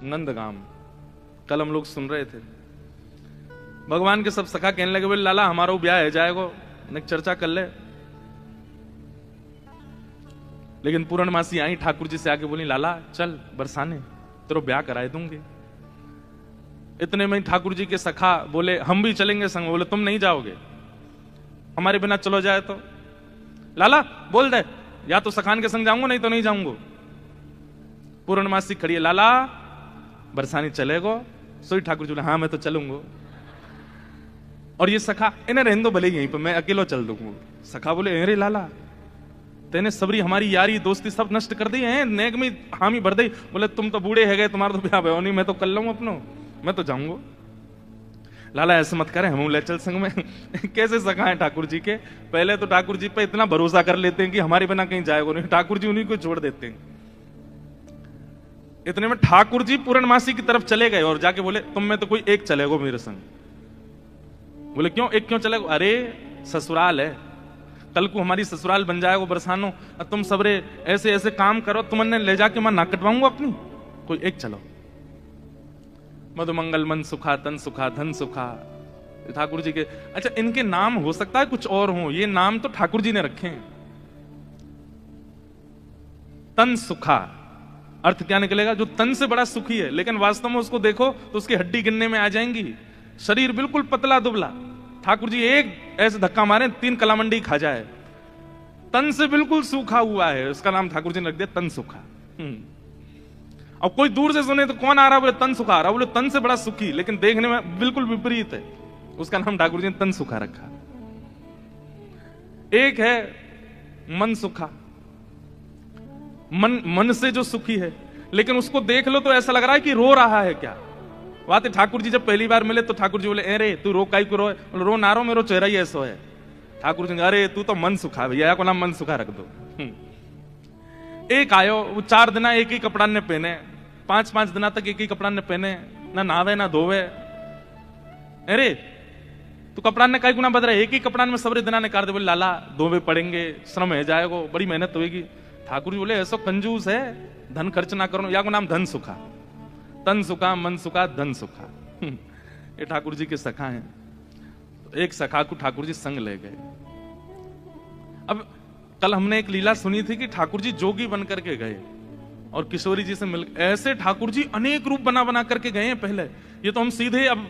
नंदगाम। कल हम लोग सुन रहे थे, भगवान के सब सखा कहने लगे बोले लाला हमारा ब्याह है जाएगो, चर्चा कर ले। लेकिन पूर्णमासी आई ठाकुर जी से आके बोली लाला चल बरसाने तेरा ब्याह कराए दूंगी। इतने में ठाकुर जी के सखा बोले हम भी चलेंगे संग। बोले तुम नहीं जाओगे, हमारे बिना चलो जाए तो। लाला बोल दे या तो सखान के संग जाऊंगा नहीं तो नहीं जाऊंगा। पूर्णमासी खड़ी है, लाला बरसाने चलेगो? सोई ठाकुर जी बोले हाँ मैं तो चलूंगा। और ये सखा इन्हें रहने दो भले यहीं पर, मैं अकेलो चल दूंगा। सखा बोले अरे लाला तेने सबरी हमारी यारी दोस्ती सब नष्ट कर दी है, नेक में हामी भर दी। बोले तुम तो बूढ़े है गए, तुम्हारा तो ब्याह भयो नहीं, मैं तो कर लूंगा अपनो, मैं तो जाऊंगा। लाला ऐसे मत करे, हम ले चल संग में। कैसे सखा है ठाकुर जी के, पहले तो ठाकुर जी पे इतना भरोसा कर लेते हैं कि हमारे बिना कहीं जाएगा नहीं, ठाकुर जी उन्हीं को छोड़ देते हैं। इतने में ठाकुर जी पूर्णमासी की तरफ चले गए और जाके बोले तुम में तो कोई एक चलेगो मेरे संग। बोले क्यों एक क्यों चलेगो? अरे ससुराल है, कल को हमारी ससुराल बन जाएगा बरसानो, तुम सबरे ऐसे ऐसे काम करो, तुमने ले जाके मैं ना कटवाऊंगा अपनी, कोई एक चलो। मधुमंगल मन सुखा तन सुखा धन सुखा ठाकुर जी के। अच्छा इनके नाम हो सकता है कुछ और हो, ये नाम तो ठाकुर जी ने रखे हैं। तन सुखा अर्थ क्या निकलेगा? जो तन से बड़ा सुखी है, लेकिन वास्तव में उसको देखो तो उसकी हड्डी गिनने में आ जाएंगी, शरीर बिल्कुल पतला दुबला। ठाकुर जी एक ऐसे धक्का मारे 3 कलामंडी खा जाए, तन से बिल्कुल सूखा हुआ है, उसका नाम ठाकुर जी ने रख दिया तन सुखा। अब कोई दूर से सुने तो कौन आ रहा? बोले तन सुखा आ रहा। बोले तन से बड़ा सुखी, लेकिन देखने में बिल्कुल विपरीत है, उसका नाम ठाकुर जी ने तन सुखा रखा। एक है मन सुखा, मन से जो सुखी है, लेकिन उसको देख लो तो ऐसा लग रहा है कि रो रहा है क्या। बात है ठाकुर जी जब पहली बार मिले तो ठाकुर जी बोले अरे तू रो काई को रो? बोले रो ना रो, मेरो चेहरा ही ऐसा है। ठाकुर जी अरे तू तो मन सुखा, भैया को नाम मन सुखा रख दो। एक आयो, वो 4 दिन एक ही कपड़ा ने पहने, 5-5 दिन तक एक ही कपड़ा ने पहने, ना नहावे ना धोवे। अरे तू कपड़ा ने कई गुना बदल रहा है, एक ही कपड़ा में सबरे दिना ने कर दे। बोले लाला धोवे पड़ेंगे, श्रम है जाएगा, बड़ी मेहनत होगी। ठाकुर जी बोले ऐसा कंजूस है, धन खर्च ना करो, या को नाम धन सुखा। तन सुखा मन सुखा धन सुखा। ये ठाकुर जी के सखा हैं। एक सखा को ठाकुर जी संग ले गए। अब कल हमने एक लीला सुनी थी कि ठाकुर जी जोगी बन करके गए और किशोरी जी से मिल, ऐसे ठाकुर जी अनेक रूप बना बना करके गए हैं पहले। ये तो हम सीधे अब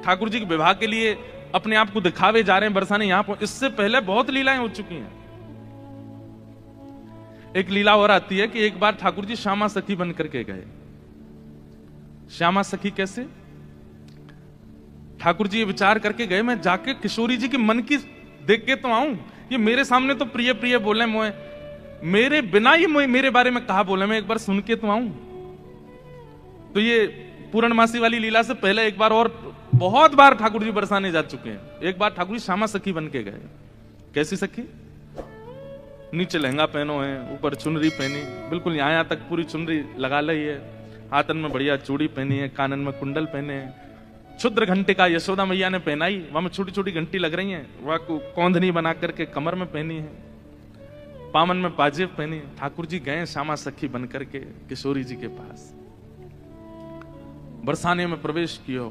ठाकुर जी के विवाह के लिए अपने आप को दिखावे जा रहे हैं बरसाने यहां पर, इससे पहले बहुत लीलाएं हो चुकी हैं। एक लीला और आती है कि एक बार ठाकुर जी श्यामा सखी बन करके गए। श्यामा सखी कैसे? ठाकुर जी ये विचार करके गए मैं जाके किशोरी जी के मन की देख के तो आऊं, ये मेरे सामने तो प्रिय प्रिय बोले, मोए मेरे बिना ही मेरे बारे में कहा बोले, मैं एक बार सुन के तो आऊं। तो ये पूर्णमासी वाली लीला से पहले एक बार और बहुत बार ठाकुर जी बरसाने जा चुके हैं। एक बार ठाकुर जी श्यामा सखी बन के गए। कैसी सखी? नीचे लहंगा पहनो है, ऊपर चुनरी पहनी, बिल्कुल यहां तक पूरी चुनरी लगा ली है, हाथन में बढ़िया चूड़ी पहनी है, कानन में कुंडल पहने हैं, क्षुद्र घंटे का यशोदा मैया ने पहनाई, वहां में छोटी छोटी घंटी लग रही हैं, वह कौंधनी बना करके कमर में पहनी है, पामन में पाजेब पहनी। ठाकुर जी गए श्यामा सखी बन करके किशोरी जी के पास, बरसाने में प्रवेश किया।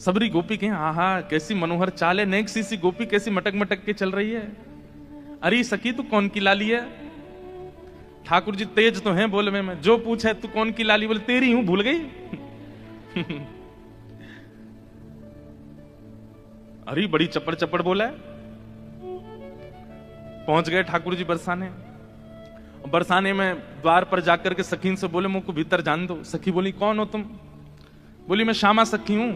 सबरी गोपी कहें आहा कैसी मनोहर चाल है, नेक सी गोपी कैसी मटक मटक के चल रही है। अरे सखी तू कौन की लाली है? ठाकुर जी तेज तो हैं बोलने में, जो पूछे तू कौन की लाली? बोले तेरी हूं, भूल गई। अरे बड़ी चपड़ चपड़ बोला है। पहुंच गए ठाकुर जी बरसाने। बरसाने में द्वार पर जाकर के सखीन से बोले मुझको भीतर जान दो। सखी बोली कौन हो तुम? बोली मैं श्यामा सखी हूं।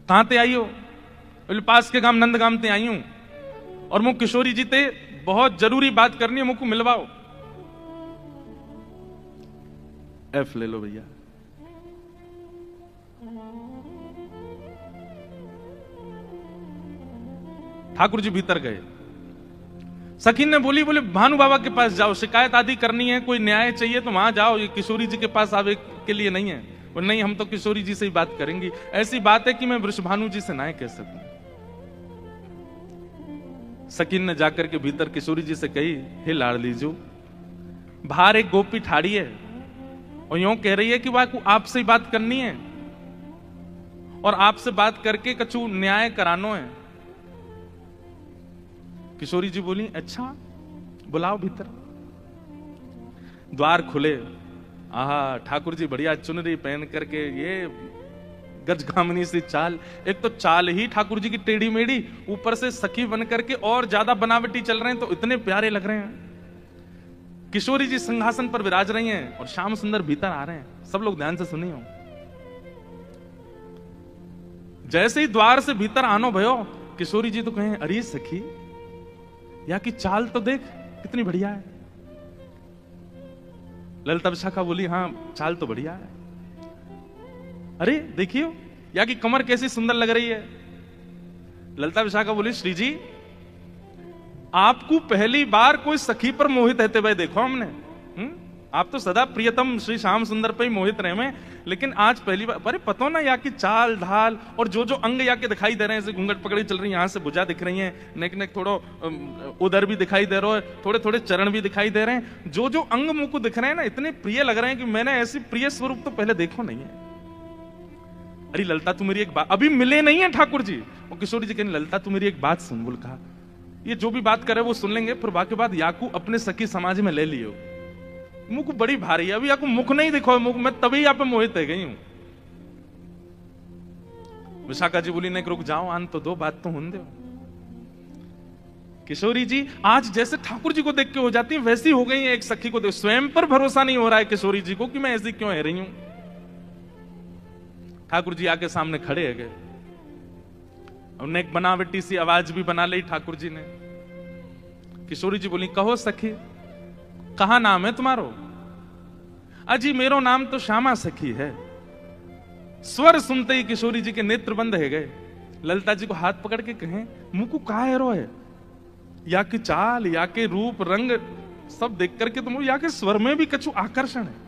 कहां ते आई हो? बोले पास के गांव नंदगाम ते आई हूं और मुझ किशोरी जी ते बहुत जरूरी बात करनी है, मुझको मिलवाओ। एफ ले लो भैया। ठाकुर जी भीतर गए। सखीन ने बोली बोले भानु बाबा के पास जाओ, शिकायत आदि करनी है, कोई न्याय चाहिए तो वहां जाओ, ये किशोरी जी के पास आवे के लिए नहीं है। और नहीं हम तो किशोरी जी से ही बात करेंगी, ऐसी बात है कि मैं वृषभानु जी से ना कह सकूं। सकीन ने जाकर के भीतर किशोरी जी से कही हे लाडली जो, बाहर एक गोपी ठाड़ी है और यूं कह रही है कि वह आपसे ही बात करनी है और आपसे बात करके कछु न्याय करानो है। किशोरी जी बोली, अच्छा बुलाओ भीतर। द्वार खुले। आहा, ठाकुर जी बढ़िया चुनरी पहन करके, ये गजगामिनी सी चाल। एक तो चाल ही ठाकुर जी की टेढ़ी मेढ़ी, ऊपर से सखी बन करके और ज्यादा बनावटी चल रहे हैं तो इतने प्यारे लग रहे हैं। किशोरी जी सिंहासन पर विराज रही हैं और श्याम सुंदर भीतर आ रहे हैं। सब लोग ध्यान से सुनिए। जैसे ही द्वार से भीतर आनो भयो, किशोरी जी तो कहें, अरे सखी, या की चाल तो देख कितनी बढ़िया है। ललिता विशाखा बोली, हाँ चाल तो बढ़िया है। अरे देखियो, या की कमर कैसी सुंदर लग रही है। ललिता विशाखा बोली, श्री जी, आपको पहली बार कोई सखी पर मोहित रहते हुए देखो हमने। आप तो सदा प्रियतम श्री श्याम सुंदर पे ही मोहित रहे हैं, लेकिन आज पहली बार। अरे पता ना, या की चाल ढाल और जो जो अंग या के दिखाई दे रहे हैं, जैसे घूंघट पकड़ी चल रही है, यहां से भुजा दिख रही है, नेक नेक थोड़ा उधर भी दिखाई दे रहा है, थोड़े थोड़े चरण भी दिखाई दे रहे हैं, जो जो अंग मुंह को दिख रहे हैं ना, इतने प्रिय लग रहे हैं कि मैंने ऐसी प्रिय स्वरूप तो पहले देखो नहीं है। अरे ललिता, तू मेरी एक बात, अभी मिले नहीं है ठाकुर जी। और किशोरी जी कहने, ललिता तू मेरी एक बात सुन। बोल, कहा, ये जो भी बात करे वो सुन लेंगे, फिर बाकी बात याकू अपने सखी समाज में ले लियो। मुख बड़ी भारी है, अभी याकू मुख नहीं दिखो, मुख में तभी यहाँ पे मोहित है गई हूं। विशाखा जी बोली, नहीं रुक जाओ, आन तो दो, बात तो होने दो। किशोरी जी आज जैसे ठाकुर जी को देख के हो जाती है, वैसी हो गई है एक सखी को देख। स्वयं पर भरोसा नहीं हो रहा है किशोरी जी को कि मैं ऐसी क्यों है रही हूं। ठाकुर जी आके सामने खड़े है गए, उन्हें एक बनावटी सी आवाज भी बना ली ठाकुर जी ने। किशोरी जी बोली, कहो सखी, कहा नाम है तुम्हारो? अजी मेरो नाम तो श्यामा सखी है। स्वर सुनते ही किशोरी जी के नेत्र बंद है गए। ललिता जी को हाथ पकड़ के कहें, मुंह को कहा है रो है, या की चाल, या के रूप रंग सब देख करके तुम, या के स्वर में भी कछु आकर्षण है।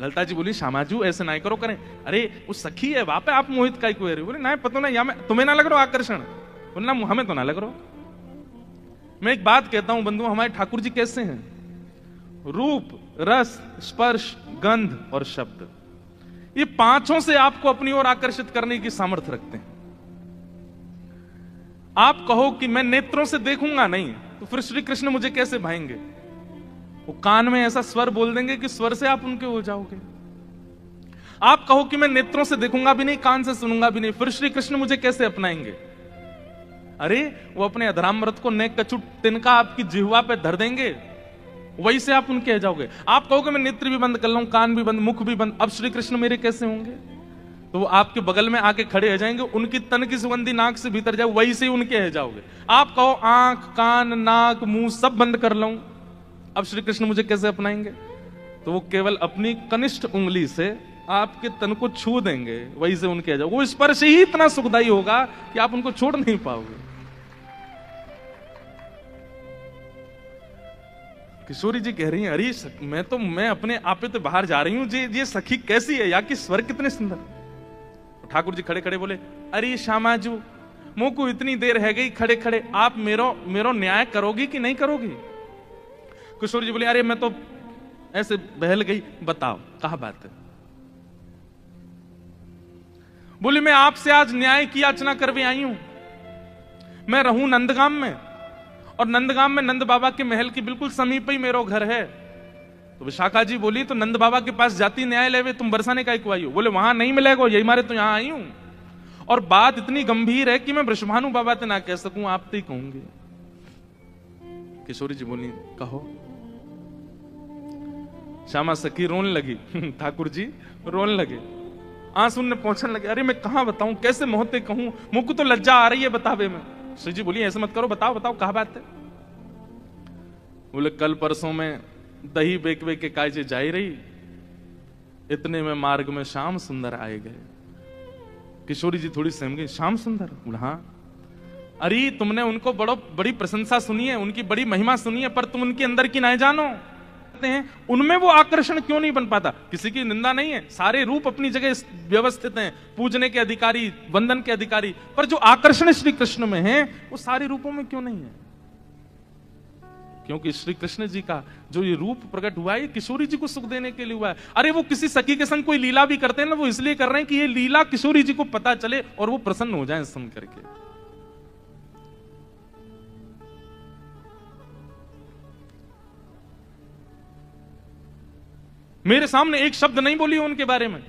ललिता जी बोली, श्यामाजू ऐसे ना करो करें। अरे वो सखी है, वहां पे आप मोहित का ही बोले, ना पता ना, या मैं तुम्हें ना लग रहा आकर्षण, बोलना हमें तो ना लग रहा। मैं एक बात कहता हूं बंधु, हमारे ठाकुर जी कैसे हैं? रूप, रस, स्पर्श, गंध और शब्द, ये पांचों से आपको अपनी ओर आकर्षित करने की सामर्थ्य रखते हैं। आप कहो कि मैं नेत्रों से देखूंगा नहीं, तो फिर श्री कृष्ण मुझे कैसे भाएंगे? वो कान में ऐसा स्वर बोल देंगे कि स्वर से आप उनके हो जाओगे। आप कहो कि मैं नेत्रों से देखूंगा भी नहीं, कान से सुनूंगा भी नहीं, फिर श्री कृष्ण मुझे कैसे अपनाएंगे? अरे वो अपने अधरामृत को नेक कछु तिनका आपकी जिह्वा पे धर देंगे, वही से आप उनके हो जाओगे। आप कहोगे मैं नेत्र भी बंद कर लूं, कान भी बंद, मुख भी बंद, अब श्री कृष्ण मेरे कैसे होंगे? तो वो आपके बगल में आके खड़े हो जाएंगे, उनकी तन की सुगंधी नाक से भीतर जाए, वही से उनके हो जाओगे। आप कहो आंख, कान, नाक, मुंह सब बंद कर लूं, अब श्री कृष्ण मुझे कैसे अपनाएंगे? तो वो केवल अपनी कनिष्ठ उंगली से आपके तन को छू देंगे, वही से उनके आ जाओगे। वो स्पर्श ही इतना सुखदायी होगा कि आप उनको छोड़ नहीं पाओगे। किशोरी जी कह रही हैं, अरे मैं अपने आप पे तो बाहर जा रही हूं, ये सखी कैसी है, या कि स्वर कितने सुंदर। ठाकुर जी खड़े खड़े बोले, अरे श्यामाजू, मुंह को इतनी देर है गई खड़े खड़े, आप मेरो न्याय करोगी कि नहीं करोगी? किशोरी जी बोले, अरे मैं तो ऐसे बहल गई, बताओ कहा बात है? बोले, मैं आपसे आज न्याय की याचना करके आई हूं। मैं रहूं नंदगाम में, और नंदगाम में नंद बाबा के महल के बिल्कुल समीप ही मेरा घर है। तो विशाखा जी बोली, तो नंद बाबा के पास जाती न्याय लेवे, तुम बरसाने का आई हो? बोले, वहां नहीं मिलेगा, यही मारे तो यहां आई हूं। और बात इतनी गंभीर है कि मैं वृषभानु बाबा से ना कह सकूं, आप तो ही कहूंगी। किशोरी जी बोली, कहो। श्यामा सखी रोने लगी, ठाकुर जी रोने लगे, आंसू ने पहुंचने लगे। अरे मैं कहां बताऊं, कैसे मोहते कहूं, मुझ को तो लज्जा आ रही है बतावे में। श्री जी बोली, ऐसे मत करो, बताओ बताओ कहा बात है? बोले, कल परसों में दही बेक बेक के काजे जाई रही, इतने में मार्ग में श्याम सुंदर आए गए। किशोरी जी थोड़ी सहम गई, श्याम सुंदर? बोला, हाँ। अरे तुमने उनको बड़ी प्रशंसा सुनी है, उनकी बड़ी महिमा सुनी है, पर तुम उनके अंदर की नहीं जानो हैं, उनमें वो आकर्षण क्यों नहीं बन पाता? किसी की निंदा नहीं है, सारे रूप अपनी जगह व्यवस्थित हैं, पूजने के अधिकारी, वंदन के अधिकारी, पर जो आकर्षण श्री कृष्ण में है वो सारे रूपों में क्यों नहीं है? क्योंकि श्री कृष्ण जी का जो ये रूप प्रकट हुआ है ये किशोरी जी को सुख देने के लिए हुआ है। अरे वो किसी सखी के संग कोई लीला भी करते हैं ना, वो इसलिए कर रहे हैं कि ये लीला किशोरी जी को पता चले और वो प्रसन्न हो जाएं सुन करके। मेरे सामने एक शब्द नहीं बोली उनके बारे में।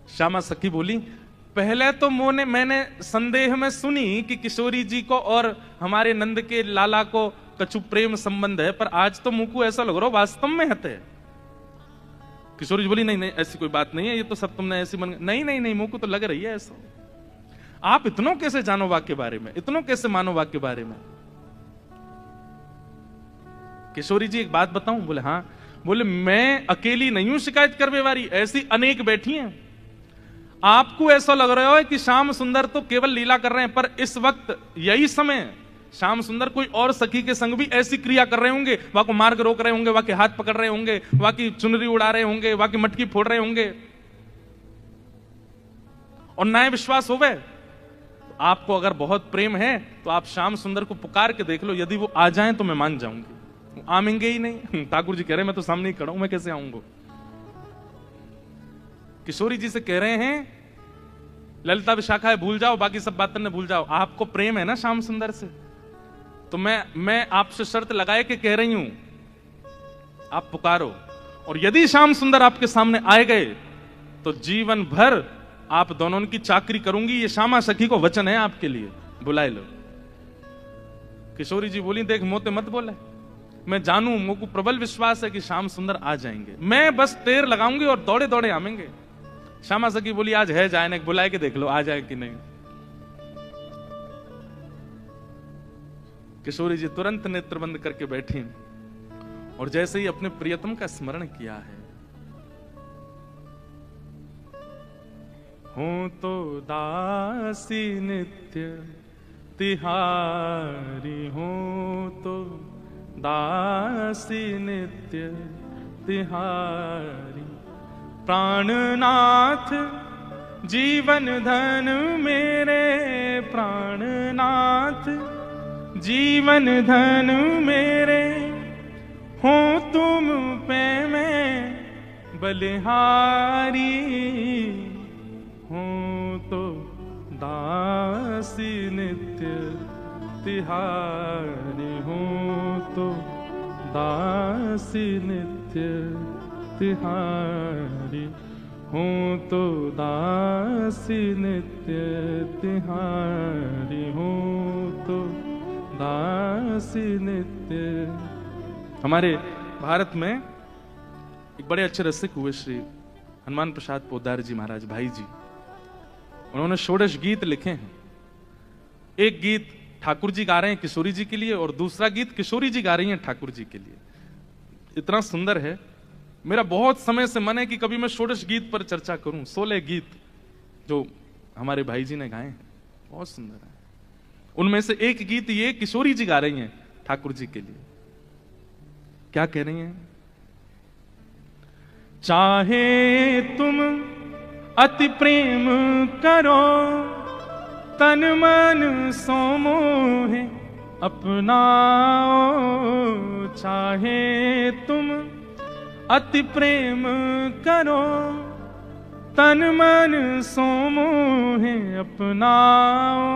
श्यामा सखी बोली, पहले तो मैंने संदेह में सुनी कि किशोरी जी को और हमारे नंद के लाला को कछु प्रेम संबंध है, पर आज तो मुंह को ऐसा लग रहा हो वास्तव में हते। किशोरी जी बोली, नहीं नहीं ऐसी कोई बात नहीं है, ये तो सब तुमने ऐसी मन। नहीं नहीं नहीं, मुंह को तो लग रही है ऐसा। आप इतनों कैसे जानो वाक्य के बारे में, इतनों कैसे मानो वाक्य के बारे में। किशोरी जी एक बात बताऊं? बोले हाँ। बोले मैं अकेली नहीं हूं शिकायत करने वाली, ऐसी अनेक बैठी हैं। आपको ऐसा लग रहा है कि श्याम सुंदर तो केवल लीला कर रहे हैं, पर इस वक्त यही समय श्याम सुंदर कोई और सखी के संग भी ऐसी क्रिया कर रहे होंगे। वहां को मार्ग रोक रहे होंगे, वहां के हाथ पकड़ रहे होंगे, वहां की चुनरी उड़ा रहे होंगे, वहां की मटकी फोड़ रहे होंगे। और न्याय विश्वास होवे, आपको अगर बहुत प्रेम है तो आप श्याम सुंदर को पुकार के देख लो, यदि वो आ जाएं तो मैं मान जाऊंगी। आमेंगे ही नहीं। ठाकुर जी कह रहे हैं मैं तो सामने ही खड़ा हूं, मैं कैसे आऊंगा। किशोरी जी से कह रहे हैं ललिता विशाखा है भूल जाओ, बाकी सब बातें ने भूल जाओ। आपको प्रेम है ना श्याम सुंदर से, तो मैं आपसे शर्त लगाए के कह रही हूं, आप पुकारो। और यदि श्याम सुंदर आपके सामने आए गए तो जीवन भर आप दोनों की चाकरी करूंगी। ये श्यामा सखी को वचन है आपके लिए, बुलाए लो। किशोरी जी बोली, देख मोते मत बोले, मैं जानू, मुझको प्रबल विश्वास है कि श्याम सुंदर आ जाएंगे। मैं बस टेर लगाऊंगी और दौड़े दौड़े आवेंगे। श्यामा सखी बोली, आज है जाए, बुलाए के देख लो आ जाए कि नहीं। किशोरी जी तुरंत नेत्र बंद करके बैठी और जैसे ही अपने प्रियतम का स्मरण किया है, हूं तो दासी नित्य तिहारी, हूं तो दासी नित्य तिहारी। प्राणनाथ जीवन धन मेरे, प्राणनाथ जीवन धन मेरे, हो तुम पे मैं बलिहारी, हो तो दासी नित्य तिहारी, हो तो दासी नित्य तिहारी, हो तो दासी नित्य तिहारी, हो तो दासी नित्य। हमारे भारत में एक बड़े अच्छे रसिक हुए श्री हनुमान प्रसाद पोद्दार जी महाराज भाई जी। उन्होंने षोडश गीत लिखे हैं। एक गीत ठाकुर जी गा रहे हैं किशोरी जी के लिए और दूसरा गीत किशोरी जी गा रही हैं ठाकुर जी के लिए। इतना सुंदर है, मेरा बहुत समय से मन है कि कभी मैं षोडश गीत पर चर्चा करूं। 16 गीत जो हमारे भाई जी ने गाए हैं बहुत सुंदर है। उनमें से एक गीत ये किशोरी जी गा रही हैं ठाकुर जी के लिए। क्या कह रही हैं? चाहे तुम अति प्रेम करो, तन मन सो मोहे अपनाओ। चाहे तुम अति प्रेम करो, तन मन सो मोहे अपनाओ।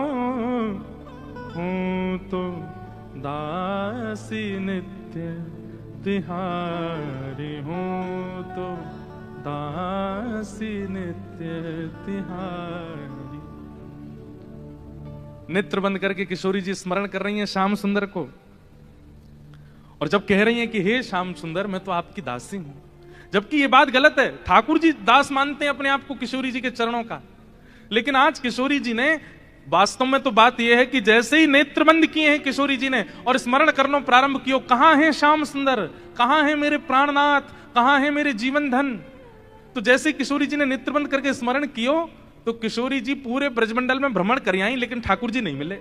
हूं तो दासी नित्य तिहारी, हूं तो दासी नित्य तिहारी। नेत्र बंद करके किशोरी जी स्मरण कर रही हैं श्याम सुंदर को, और जब कह रही हैं कि हे श्याम सुंदर मैं तो आपकी दासी हूं, जबकि ये बात गलत है। ठाकुर जी दास मानते हैं अपने आप को किशोरी जी के चरणों का, लेकिन आज किशोरी जी ने वास्तव में तो बात यह है कि जैसे ही नेत्र बंद किए हैं किशोरी जी ने और स्मरण करना प्रारंभ किया, कहां है श्याम सुंदर, कहां है मेरे प्राणनाथ, कहां है मेरे जीवन धन। तो जैसे किशोरी जी ने नेत्र बंद करके स्मरण कियो तो किशोरी जी पूरे ब्रजमंडल में भ्रमण कर आई, लेकिन ठाकुर जी नहीं मिले।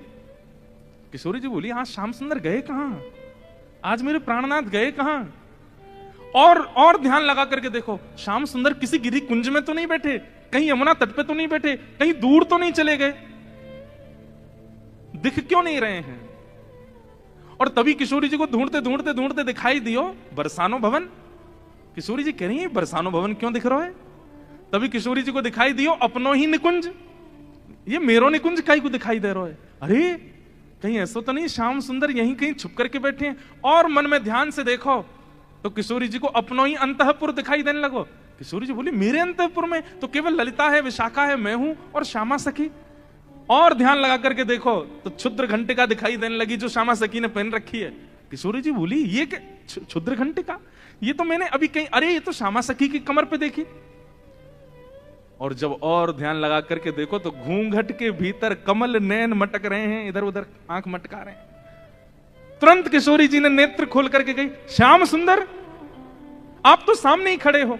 किशोरी जी बोली, हाँ श्याम सुंदर गए कहां, आज मेरे प्राणनाथ गए कहां। और ध्यान लगा करके देखो, श्याम सुंदर किसी गिरी कुंज में तो नहीं बैठे, कहीं यमुना तट पे तो नहीं बैठे, कहीं दूर तो नहीं चले गए, दिख क्यों नहीं रहे हैं। और तभी किशोरी जी को ढूंढते ढूंढते ढूंढते दिखाई दियो बरसानो भवन। किशोरी जी कह रही है बरसानो भवन क्यों दिख रहा है? तभी किशोरी जी को दिखाई दियो अपनो ही निकुंज, ये मेरो निकुंज कहीं को दिखाई दे रहा है। अरे कहीं ऐसा तो नहीं श्याम सुंदर यहीं कहीं छुप करके बैठे हैं? और मन में ध्यान से देखो तो किशोरी जी को अपनो ही अंतःपुर दिखाई देने लगो। किशोरी जी बोली मेरे अंतःपुर में तो केवल ललिता है, विशाखा है, मैं हूं और श्यामा सखी। और ध्यान लगा करके देखो तो क्षुद्र घंटिका दिखाई देने लगी जो श्यामा सखी ने पहन रखी है। किशोरी जी बोली ये क्या क्षुद्र घंटिका? ये तो मैंने अभी कहीं, अरे ये तो श्यामा सखी की कमर पे देखी। और जब और ध्यान लगा करके देखो तो घूंघट के भीतर कमल नैन मटक रहे हैं, इधर उधर आंख मटका रहे हैं। तुरंत किशोरी जी ने नेत्र खोल करके गई श्याम सुंदर आप तो सामने ही खड़े हो।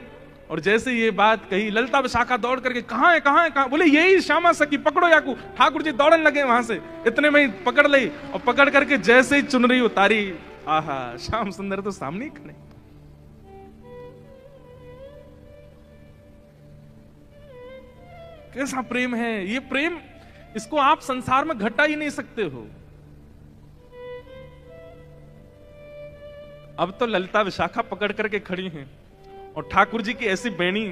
और जैसे ये बात कही ललिता विशाखा दौड़ करके कहां है कहां है कहां? बोले यही श्यामा सखी, पकड़ो याकू। ठाकुर जी दौड़ने लगे वहां से, इतने में ही पकड़ ली और पकड़ करके जैसे ही चुनरी उतारी, आहा श्याम सुंदर तो सामने ही खड़े। कैसा प्रेम है ये प्रेम, इसको आप संसार में घटा ही नहीं सकते हो। अब तो ललिता विशाखा पकड़ करके खड़ी हैं और ठाकुर जी की ऐसी बेणी,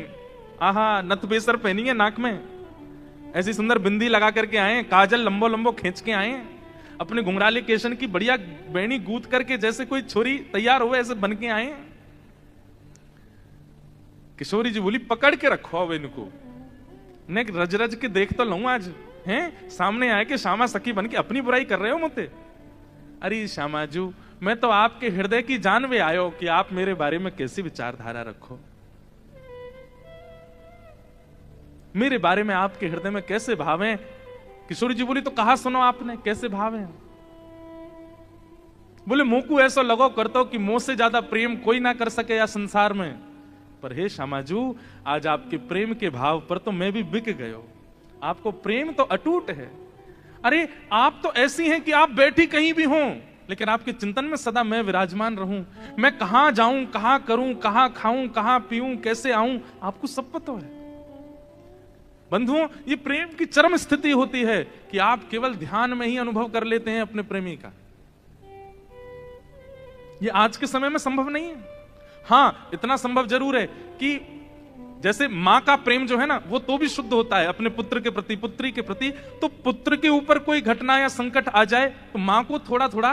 आहा नथबेसर पहनी है नाक में, ऐसी सुंदर बिंदी लगा करके आए, काजल लंबो लंबो खींच के आए, अपने घुंघराले केशन की बढ़िया बेणी गूंथ करके जैसे कोई छोरी तैयार हुए ऐसे बन के आए। किशोरी जी बोली पकड़ के रखो अब इनको, ने रज रज के देख तो लूं आज, हैं सामने आए कि श्यामा सखी बन के अपनी बुराई कर रहे हो मुझे। अरे श्यामाजू मैं तो आपके हृदय की जान में आयो कि आप मेरे बारे में कैसी विचारधारा रखो, मेरे बारे में आपके हृदय में कैसे भाव हैं। किशोरी जी बोली तो कहा सुनो आपने कैसे भाव हैं? बोले मुंह को ऐसा लगो करतो कि मुंह से ज्यादा प्रेम कोई ना कर सके या संसार में। पर हे श्यामाजू आज आपके प्रेम के भाव पर तो मैं भी बिक गयो, आपको प्रेम तो अटूट है। अरे आप तो ऐसी हैं कि आप बैठी कहीं भी हों लेकिन आपके चिंतन में सदा मैं विराजमान रहूं। मैं कहां जाऊं, कहां करूं, कहां खाऊं, कहां पीऊं, कैसे आऊं, आपको सब पता है। बंधुओं ये प्रेम की चरम स्थिति होती है कि आप केवल ध्यान में ही अनुभव कर लेते हैं अपने प्रेमी का। ये आज के समय में संभव नहीं है। हां इतना संभव जरूर है कि जैसे मां का प्रेम जो है ना वो तो भी शुद्ध होता है अपने पुत्र के प्रति, पुत्री के प्रति। तो पुत्र के ऊपर कोई घटना या संकट आ जाए तो मां को थोड़ा थोड़ा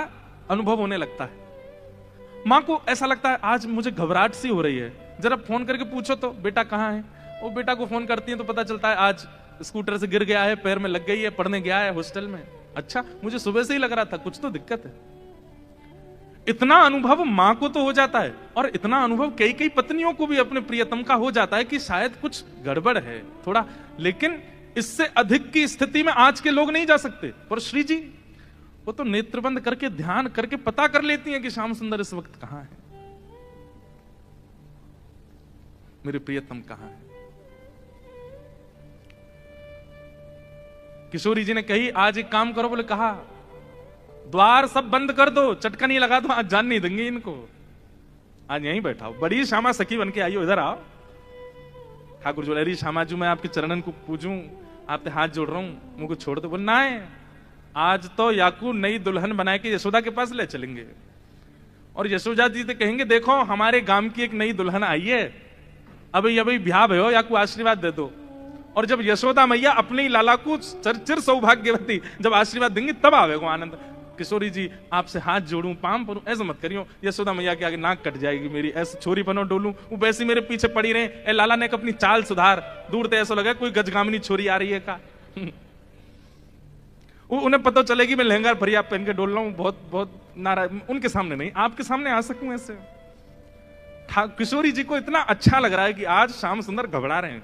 अनुभव होने लगता है। मां को ऐसा लगता है आज मुझे घबराहट सी हो रही है, जरा फोन करके पूछो तो बेटा कहां है। वो बेटा को फोन करती है तो पता चलता है आज स्कूटर से गिर गया है, पैर में लग गई है, पढ़ने गया है हॉस्टल में। अच्छा मुझे सुबह से ही लग रहा था कुछ तो दिक्कत है। इतना अनुभव मां को तो हो जाता है और इतना अनुभव कई कई पत्नियों को भी अपने प्रियतम का हो जाता है कि शायद कुछ गड़बड़ है थोड़ा, लेकिन इससे अधिक की स्थिति में आज के लोग नहीं जा सकते। पर श्री जी वो तो नेत्र बंद करके ध्यान करके पता कर लेती हैं कि श्याम सुंदर इस वक्त कहां है, मेरे प्रियतम कहां है। किशोरी जी ने कही आज एक काम करो, बोले कहा द्वार सब बंद कर दो, चटकन ही लगा दो, आज जान नहीं देंगे इनको, आज यहीं बैठाओ। बड़ी श्यामा सखी बन के आई हो, इधर आओ। ठाकुर जी बोले अरे श्यामा जी मैं आपके चरणन को पूजूं, आपसे हाथ जोड़ रहा हूं, मुझको छोड़ दो। बोलना है आज तो याकू नई दुल्हन बना के यशोदा के पास ले चलेंगे और यशोदा जी से कहेंगे देखो हमारे गांव की एक नई दुल्हन आई है, अभी अभी ब्याह भयो, याकू आशीर्वाद दे दो। और जब यशोदा मैया अपनी लाला को चिर सौभाग्यवती जब आशीर्वाद देंगी तब आवेगो आनंद। किशोरी जी आपसे हाथ जोड़ूं, पाम परूं, ऐसा मत करियो, यशोदा मैया के आगे नाक कट जाएगी मेरी, ऐसे छोरी बनो डोलूं, वो वैसी मेरे पीछे पड़ी रहे। ए लाला ने अपनी चाल सुधार, दूर से ऐसा लगा कोई गजगामिनी छोरी आ रही है का। उन्हें पता चलेगी मैं लहंगा भरिया पहन के डोल रहा हूं, बहुत बहुत नाराज, उनके सामने नहीं, आपके सामने आ सकूं ऐसे। किशोरी जी को इतना अच्छा लग रहा है कि आज श्याम सुंदर घबरा रहे हैं।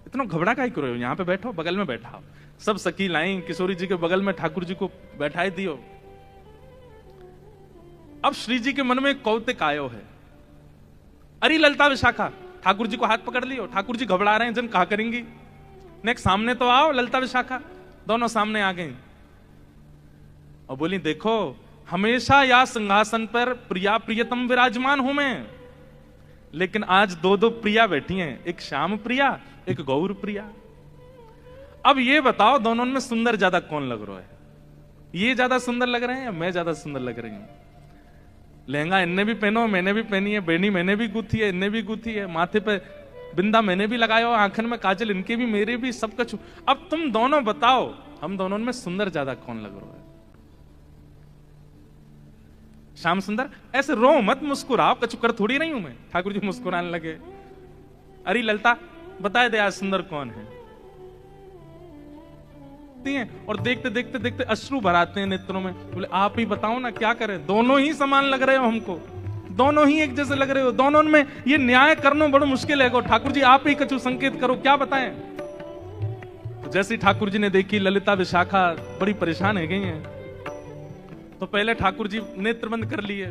इतना घबरा का ही करो, यहां पे बैठो, बगल में बैठा। सब सखी लाई किशोरी जी के बगल में ठाकुर जी को बैठाए दियो। अब श्री जी के मन में कौतिक आयो है, अरे ललिता विशाखा, ठाकुर जी को हाथ पकड़ लियो, ठाकुर जी घबरा रहे हैं, जन कहा करेंगी। नेक्स्ट सामने तो आओ ललिता विशाखा, दोनों सामने आ गई और बोली देखो हमेशा या सिंहासन पर प्रिया प्रियतम विराजमान हूं मैं, लेकिन आज दो दो प्रिया बैठी हैं, एक श्याम प्रिया एक गौर प्रिया। अब ये बताओ दोनों में सुंदर ज्यादा कौन लग रहा है? ये ज्यादा सुंदर लग रहे हैं या मैं ज्यादा सुंदर लग रही हूं? लहंगा इनने भी पहनो, मैंने भी पहनी है, बेनी मैंने भी गुथी है, इनने भी गुथी है, माथे पे बिंदा मैंने भी लगाया हो, आंखन में काजल इनके भी, मेरे भी, सब कुछ। अब तुम दोनों बताओ, हम दोनों में सुंदर ज्यादा कौन लग रहा है? श्याम सुंदर, ऐसे रो मत, मुस्कुराओ, कचुकर थोड़ी नहीं हूं मैं। ठाकुर जी मुस्कुराने लगे। अरे ललता, बताए दे आज सुंदर कौन है? और देखते देखते देखते अश्रु भराते हैं नेत्रों में। बोले आप ही बताओ ना, क्या करें? दोनों ही समान लग रहे हो हमको, दोनों ही एक जैसे लग रहे हो, दोनों में ये न्याय करना बड़ा मुश्किल है। ठाकुर जी आप ही कछु संकेत करो, क्या बताएं? तो जैसे ठाकुर जी ने देखी ललिता विशाखा बड़ी परेशान है गई हैं, तो पहले ठाकुर जी नेत्र बंद कर लिए,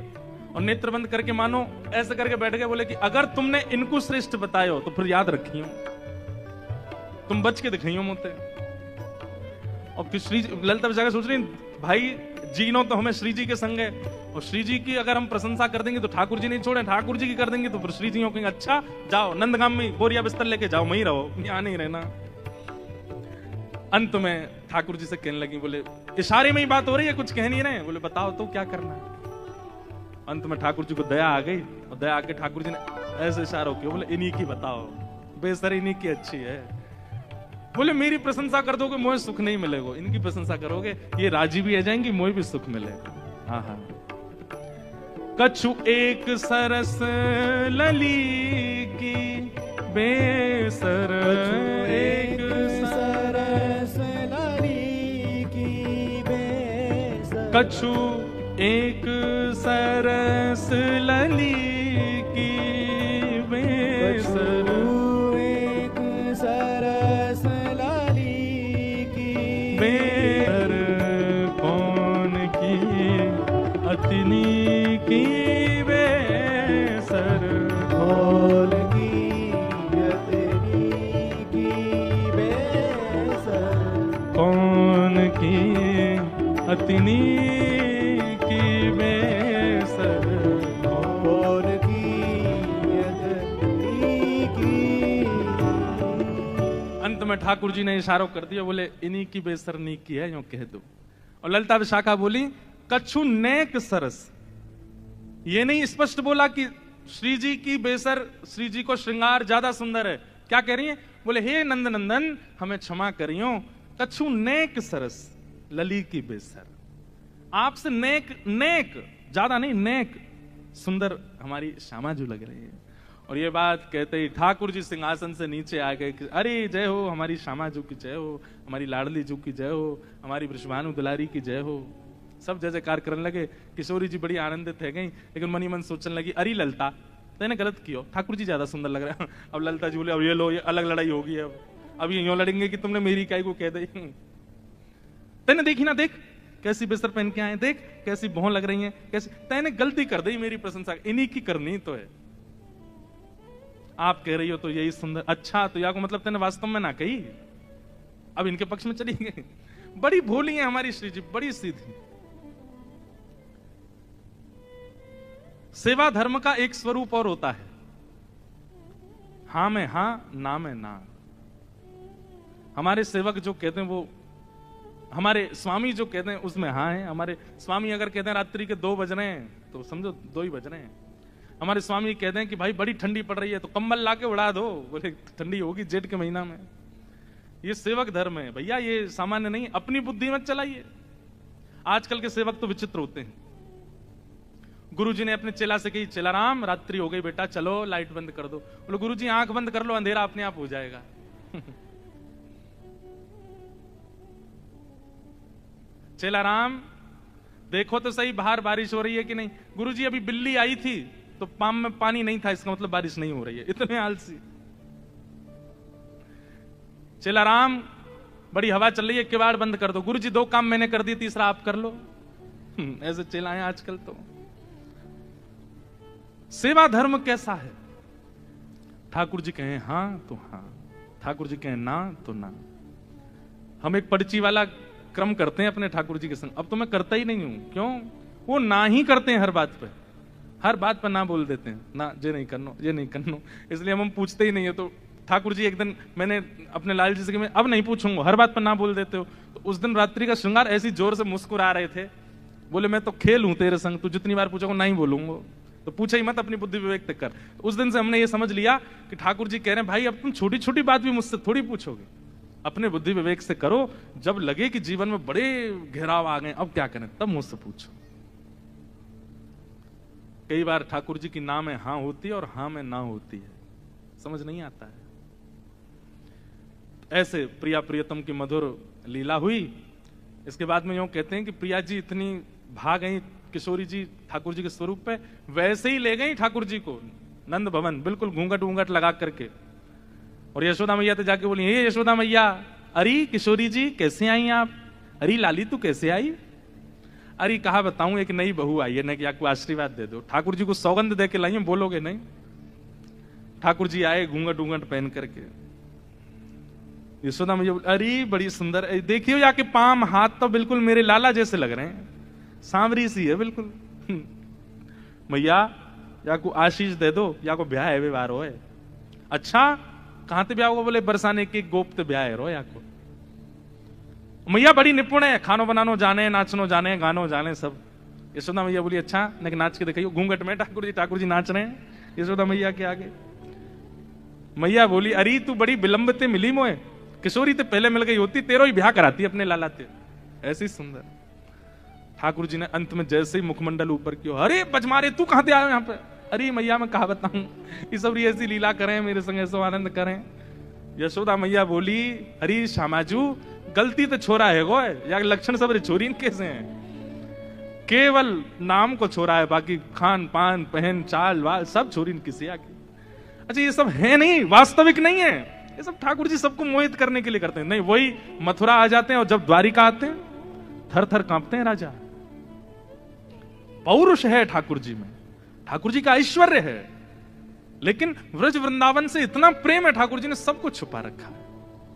और नेत्र बंद करके मानो ऐसे करके बैठ गए। बोले कि अगर तुमने इनको श्रेष्ठ बतायो तो फिर याद रखियो, तुम बच के दिखाइयो मोते। और श्री ललिता विशाखा सोच रही भाई जीनो तो हमें श्री जी के संग है, और श्री जी की अगर हम प्रशंसा कर देंगे तो ठाकुर जी नहीं छोड़े, ठाकुर जी की कर देंगे तो फिर श्री जी कहेंगे अच्छा जाओ नंदगाम में बोरिया बिस्तर लेके जाओ, वहीं रहो, यहां नहीं रहना। अंत में ठाकुर जी से कहने लगी, बोले इशारे में ही बात हो रही है, कुछ कह नहीं रहे। बोले बताओ तो क्या करना है? अंत में ठाकुर जी को दया आ गई, और दया आके ठाकुर जी ने ऐसे इशारा किया, बोले इन्हीं की बताओ, बेसर इन्हीं की अच्छी है। बोले मेरी प्रशंसा कर दोगे मोहे सुख नहीं मिलेगा, इनकी प्रशंसा करोगे ये राजी भी आ जाएंगी, मोहे भी सुख मिलेगा। हाँ हाँ। कछु एक सरस लली की बेसर, एक सरस लली की बेसर, कछु एक सरस लली की बेसर, एक सरस लली की बेसर, कौन की अतनी की बेसर, कौन की अतनी की बेसर, कौन की अतनी की बेसर, कौन की अतनी की। अंत में ठाकुर जी ने इशारा कर दिया, बोले इन्हीं की बेसर नी की है, यूं कह दो। और ललिता विशाखा बोली कछु नेक सरस, ये नहीं स्पष्ट बोला कि श्री जी की बेसर, श्री जी को श्रृंगार ज्यादा सुंदर है। क्या कह रही है? बोले हे नंद नंदन हमें क्षमा करियो, कछु नेक सरस लली की बेसर, आपसे नेक, नेक ज्यादा नहीं, नेक सुंदर हमारी श्यामा जी लग रही है। और ये बात कहते ही ठाकुर जी सिंहासन से नीचे आ गए कि अरे जय हो हमारी श्यामा जी की जय हो, हमारी लाडली जी की जय हो, हमारी वृषभानु दुलारी की जय हो। सब जय जयकार करने लगे। किशोरी जी बड़ी आनंदित है गई, लेकिन मनी मन सोचने लगी अरे ललता तेने गलत किया, ठाकुर जी ज्यादा सुंदर लग रहे हैं। अब ललता जी बोले अब ये लो, ये अलग लड़ाई होगी, अब ये यूं लड़ेंगे कि तुमने मेरी काय को कह दी। तेने देखी ना, देख कैसी बेसर पहन के आए, देख कैसी भौं लग रही है, कैसी, तेने गलती कर दी मेरी प्रशंसा, इन्हीं की करनी तो है। आप कह रही हो तो यही सुंदर, अच्छा तो या को मतलब तेने वास्तव में ना कही, अब इनके पक्ष में चली गई। बड़ी भोली है हमारी श्री जी, बड़ी सीधी। सेवा धर्म का एक स्वरूप और होता है, हां में हां, ना में ना। हमारे सेवक जो कहते हैं वो, हमारे स्वामी जो कहते हैं उसमें हाँ है। हमारे स्वामी अगर कहते हैं रात्रि के 2 बज रहे हैं तो समझो 2 ही बज रहे हैं। हमारे स्वामी कहते हैं कि भाई बड़ी ठंडी पड़ रही है तो कंबल लाके उड़ा दो, बोले ठंडी होगी जेठ के महीना में। ये सेवक धर्म है भैया, ये सामान्य नहीं। अपनी बुद्धि मत चलाइए। आजकल के सेवक तो विचित्र होते हैं। गुरुजी ने अपने चेला से कही, चेला राम रात्रि हो गई बेटा, चलो लाइट बंद कर दो। बोले गुरुजी आंख बंद कर लो, अंधेरा अपने आप हो जाएगा। चेला राम देखो तो सही बाहर बारिश हो रही है कि नहीं। गुरुजी अभी बिल्ली आई थी तो पाम में पानी नहीं था, इसका मतलब बारिश नहीं हो रही है। इतने आलसी। चेला राम बड़ी हवा चल रही है, किवाड़ बंद कर दो। गुरुजी 2 काम मैंने कर दिए, तीसरा आप कर लो। ऐसे चेला है आजकल। तो सेवा धर्म कैसा है? ठाकुर जी कहें हां तो हां, ठाकुर जी कहें ना तो ना। हम एक पर्ची वाला क्रम करते हैं अपने ठाकुर जी के संग। अब तो मैं करता ही नहीं हूं। क्यों? वो ना ही करते हैं हर बात पे, हर बात पर ना बोल देते हैं, ना ये नहीं करनो, ये नहीं करनो। इसलिए हम पूछते ही नहीं है। तो ठाकुर जी एक दिन मैंने अपने लाल जी से कि मैं अब नहीं पूछूंगा, हर बात पर ना बोल देते हो। तो उस दिन रात्रि का श्रृंगार ऐसी जोर से मुस्कुरा रहे थे, बोले मैं तो खेल हूं तेरे संग, तू जितनी बार पूछोगे नहीं बोलूंगा, तो पूछे ही मत, अपनी बुद्धि विवेक तक कर। तो उस दिन से हमने ये समझ लिया कि ठाकुर जी कह रहे हैं भाई अब तुम छोटी छोटी बात भी मुझसे थोड़ी पूछोगे, अपने बुद्धि विवेक से करो, जब लगे कि जीवन में बड़े घेराव आ गए अब क्या करें तब मुझसे पूछो। कई बार ठाकुर जी की ना में हां होती है और हां में ना होती है, समझ नहीं आता है। ऐसे प्रिया प्रियतम की मधुर लीला हुई। इसके बाद में यूं कहते हैं कि प्रिया जी इतनी भाग गई किशोरी जी ठाकुर जी के स्वरूप पे, वैसे ही ले गई ठाकुर जी को नंद भवन, बिल्कुल घूंघट वूंघट लगा करके। और यशोदा मैया तो जाके बोली, हे यशोदा मैया, अरे किशोरी जी कैसे आई आप? अरे लाली तू कैसे आई? अरे कहा बताऊं, एक नई बहू आई है ना, कि आपको आशीर्वाद दे दो। ठाकुर जी को सौगंध दे के लाई, बोलोगे नहीं? ठाकुर जी आए घूंघट वूंघट पहन करके। यशोदा मैया, अरे बड़ी सुंदर, देखियो जाके पाम हाथ तो बिल्कुल मेरे लाला जैसे लग रहे हैं, सांवरी सी है बिल्कुल। मैया या को आशीष दे दो, या को ब्याह है व्यवहार हो है। अच्छा कहां ते ब्याह होगा? बोले बरसाने के गोप ते ब्याह है रो या को। मैया बड़ी निपुण है, खानो बनानो जाने, नाचनो जाने, गानो जाने सब। यशोदा मैया बोली अच्छा लेकिन नाच के दिखाइयो। घूंघट में ठाकुर जी नाच रहे हैं यशोदा मैया के आगे। मैया बोली, अरे तू बड़ी विलंब ते मिली मोए, किशोरी ते पहले मिल गई होती, तेरो ही ब्याह कराती अपने लाला ते। ऐसी सुंदर। ठाकुर जी ने अंत में जैसे ही मुखमंडल ऊपर किया, अरे बजमारे तू कहां से आयो यहाँ पे? अरे मैया मैं कहा बताऊं, ये सब ऐसी लीला करें मेरे संग, ऐसा आनंद करें। यशोदा मैया बोली, अरे श्यामाजू गलती तो छोरा है गो, या लक्षण सब छोरी कैसे हैं? केवल नाम को छोरा है, बाकी खान पान पहन चाल वाल सब छोरी किसी आके। अच्छा ये सब है नहीं, वास्तविक नहीं है ये सब। ठाकुर जी सबको मोहित करने के लिए करते हैं। नहीं, वही मथुरा आ जाते हैं और जब द्वारिका आते हैं थर थर कांपते हैं राजा। पौरुष है ठाकुर जी में, ठाकुर जी का ऐश्वर्य है, लेकिन व्रज वृंदावन से इतना प्रेम है, ठाकुर जी ने सब कुछ छुपा रखा है,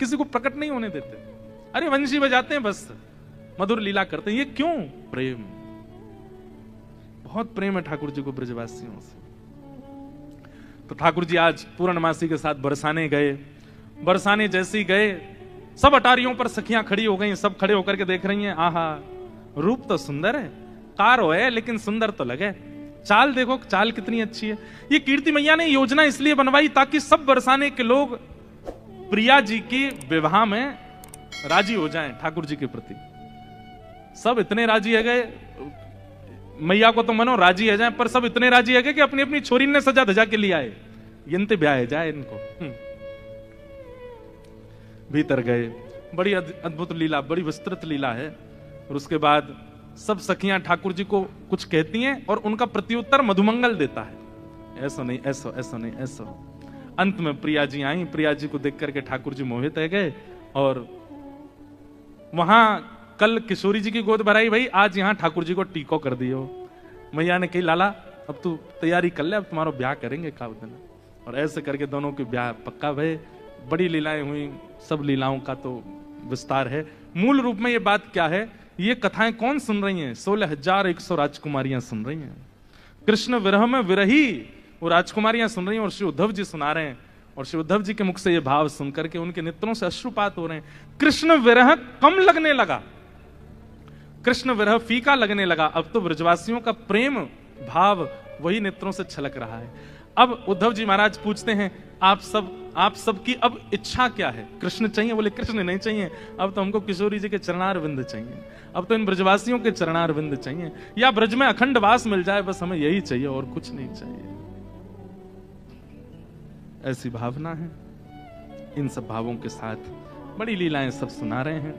किसी को प्रकट नहीं होने देते। अरे वंशी बजाते हैं बस, मधुर लीला करते हैं, ये क्यों? प्रेम, बहुत प्रेम है ठाकुर जी को ब्रजवासियों से। तो ठाकुर जी आज पूर्णमासी के साथ बरसाने गए। बरसाने जैसे ही गए, सब अटारियों पर सखियां खड़ी हो गई, सब खड़े होकर के देख रही हैं, आहा रूप तो सुंदर है, कारो है लेकिन सुंदर तो लगे, चाल देखो चाल कितनी अच्छी है। ये कीर्ति मैया ने योजना इसलिए बनवाई ताकि सब बरसाने के लोग प्रिया जी की विवाह में राजी हो जाएं ठाकुर जी के प्रति। सब इतने राजी है गए, मैया को तो मनो राजी है जाए, पर सब इतने राजी है गए कि अपनी अपनी छोरी ने सजा धजा के लिया है, यंते ब्याह जाए इनको। भीतर गए, बड़ी अद्भुत लीला, बड़ी विस्तृत लीला है। और उसके बाद सब सखियां ठाकुर जी को कुछ कहती हैं और उनका प्रत्युत्तर मधुमंगल देता है, ऐसा नहीं ऐसा, ऐसा नहीं ऐसा। अंत में प्रिया जी आई, प्रिया जी को देख करके ठाकुर जी मोहित है गए। और वहां कल किशोरी जी की गोद भराई, भाई आज यहां ठाकुर जी को टीको कर दियो। मैया ने कही लाला अब तू तैयारी कर ले, अब तुम्हारा ब्याह करेंगे का दिन। और ऐसे करके दोनों के ब्याह पक्का भय। बड़ी लीलाएं हुई, सब लीलाओं का तो विस्तार है। मूल रूप में ये बात क्या है, ये कथाएं कौन सुन रही हैं? 16,100 राजकुमारियां सुन रही हैं। कृष्ण विरह में विरही वो राजकुमारियां सुन रही हैं और श्री उद्धव जी सुना रहे हैं। और श्री उद्धव जी के मुख से ये भाव सुनकर के उनके नेत्रों से अश्रुपात हो रहे हैं। कृष्ण विरह कम लगने लगा, कृष्ण विरह फीका लगने लगा। अब तो ब्रजवासियों का प्रेम भाव वही नेत्रों से छलक रहा है। अब उद्धव जी महाराज पूछते हैं, आप सबकी अब इच्छा क्या है? कृष्ण चाहिए? बोले कृष्ण नहीं चाहिए, अब तो हमको किशोरी जी के चरणार विंद चाहिए, अब तो इन ब्रजवासियों के चरणार विंद चाहिए, या ब्रज में अखंड वास मिल जाए, बस हमें यही चाहिए और कुछ नहीं चाहिए। ऐसी भावना है। इन सब भावों के साथ बड़ी लीलाएं सब सुना रहे हैं।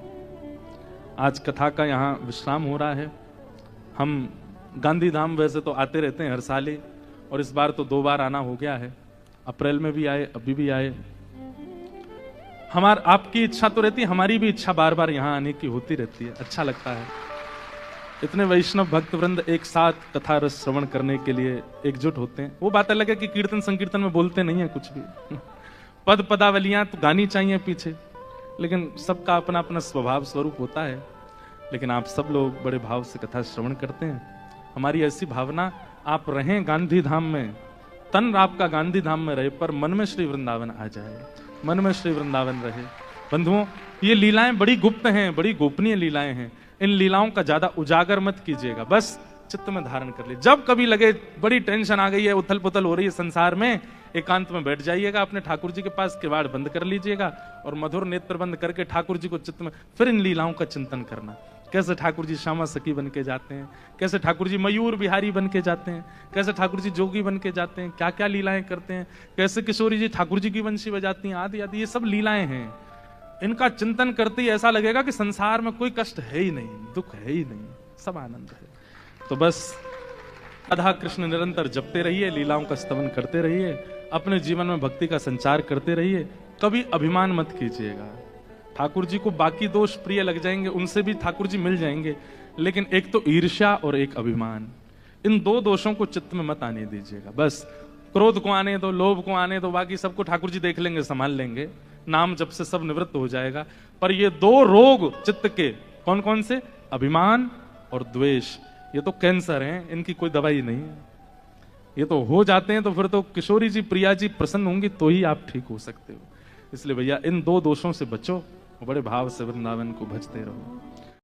आज कथा का यहाँ विश्राम हो रहा है। हम गांधी धाम वैसे तो आते रहते हैं हर साल ही, और इस बार तो 2 बार आना हो गया है। अप्रैल में भी आए, अभी भी आए। आपकी इच्छा तो रहती है, हमारी भी इच्छा बार बार यहाँ आने की होती रहती है। अच्छा लगता है, इतने वैष्णव भक्त वृंद एक साथ कथा रस श्रवण करने के लिए एकजुट होते हैं। वो बात अलग है कि कीर्तन संकीर्तन में बोलते नहीं है कुछ भी, पद पदावलियां तो गानी चाहिए पीछे, लेकिन सबका अपना अपना स्वभाव स्वरूप होता है। लेकिन आप सब लोग बड़े भाव से कथा श्रवण करते हैं। हमारी ऐसी भावना, आप रहें गांधी धाम में, तन आपका गांधी धाम में रहे पर मन में श्री वृंदावन आ जाए, मन में श्री वृंदावन रहे। बंधुओं, ये लीलाएं बड़ी गुप्त हैं, बड़ी गोपनीय लीलाएं हैं। इन लीलाओं का ज्यादा उजागर मत कीजिएगा, बस चित्त में धारण कर लीजिए। जब कभी लगे बड़ी टेंशन आ गई है, उथल पुथल हो रही है संसार में, एकांत में बैठ जाइएगा अपने ठाकुर जी के पास, किवाड़ बंद कर लीजिएगा और मधुर नेत्र बंद करके ठाकुर जी को चित्त में, फिर इन लीलाओं का चिंतन करना। कैसे ठाकुर जी श्यामा सखी बन के जाते हैं, कैसे ठाकुर जी मयूर बिहारी बन के जाते हैं, कैसे ठाकुर जी जोगी बन के जाते हैं, क्या क्या लीलाएं करते हैं, कैसे किशोरी जी ठाकुर जी की वंशी बजाती हैं, आदि आदि, ये सब लीलाएं हैं। इनका चिंतन करते ही ऐसा लगेगा कि संसार में कोई कष्ट है ही नहीं, दुख है ही नहीं, सब आनंद है। तो बस राधा कृष्ण निरंतर जपते रहिए, लीलाओं का स्तवन करते रहिए, अपने जीवन में भक्ति का संचार करते रहिए। कभी अभिमान मत कीजिएगा। ठाकुर जी को बाकी दोष प्रिय लग जाएंगे, उनसे भी ठाकुर जी मिल जाएंगे, लेकिन एक तो ईर्ष्या और एक अभिमान, इन दो दोषों को चित्त में मत आने दीजिएगा। बस क्रोध को आने दो, लोभ को आने दो, बाकी सबको ठाकुर जी देख लेंगे, संभाल लेंगे, नाम जब से सब निवृत्त हो जाएगा। पर ये दो रोग चित्त के कौन कौन से, अभिमान और द्वेष, ये तो कैंसर हैं, इनकी कोई दवाई नहीं है। ये तो हो जाते हैं तो फिर तो किशोरी जी प्रिया जी प्रसन्न होंगी तो ही आप ठीक हो सकते हो। इसलिए भैया इन दो दोषों से बचो, बड़े भाव से वृंदावन को भजते रहो।